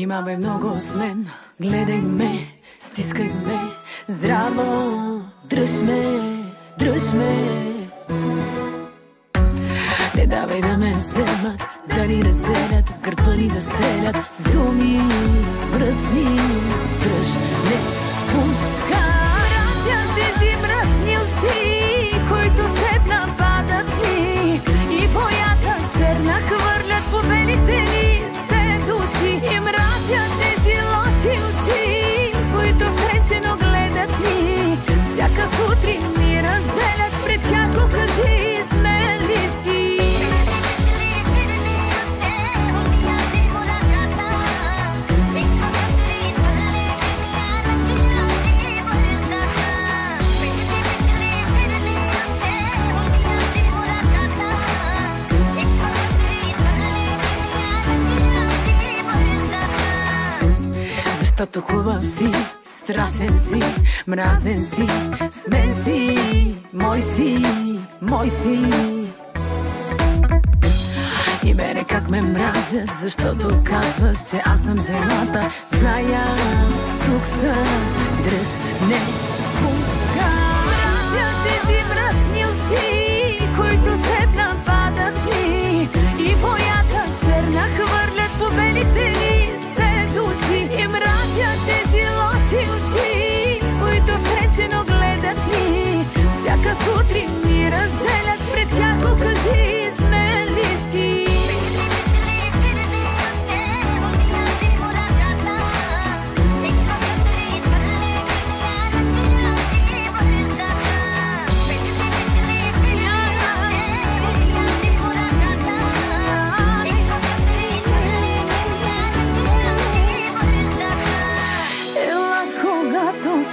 Внимавай много с мен, гледай ме, стискай ме, здраво, дръж ме, дръж ме. Не давай да ме вземат, да ни разделят, картони да стрелят, с думи мръсни, дръж ме, пускай. Мразя тези мръсни усти, които след нападат ни и боята черна хвърлят по белите ни сте души. И мразя тези лоши очи, които втренчено гледат ни, всяка сутрин ни разделят, пред всяко кажи сме ли си. Защото хубав си, страшен си, мразен си, смен си, мой си, мой си. И мене как ме мразят, защото казваш, че аз съм жената. Зная, тук са, дръж, не пускай. Мразя тези мръсни усти, които след нападат ни и боята черна хвърлят по белите ни сте души. И мразя тези лоши очи, които втренчено гледат ни, всяка сутрин ни разделят, пред всяко кажи сме ли си.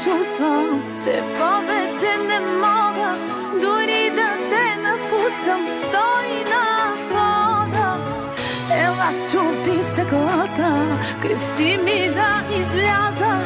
Чувствам, че повече не мога дори да те напускам. Стой на входа, ела щупи стъклата, крещи ми да изляза.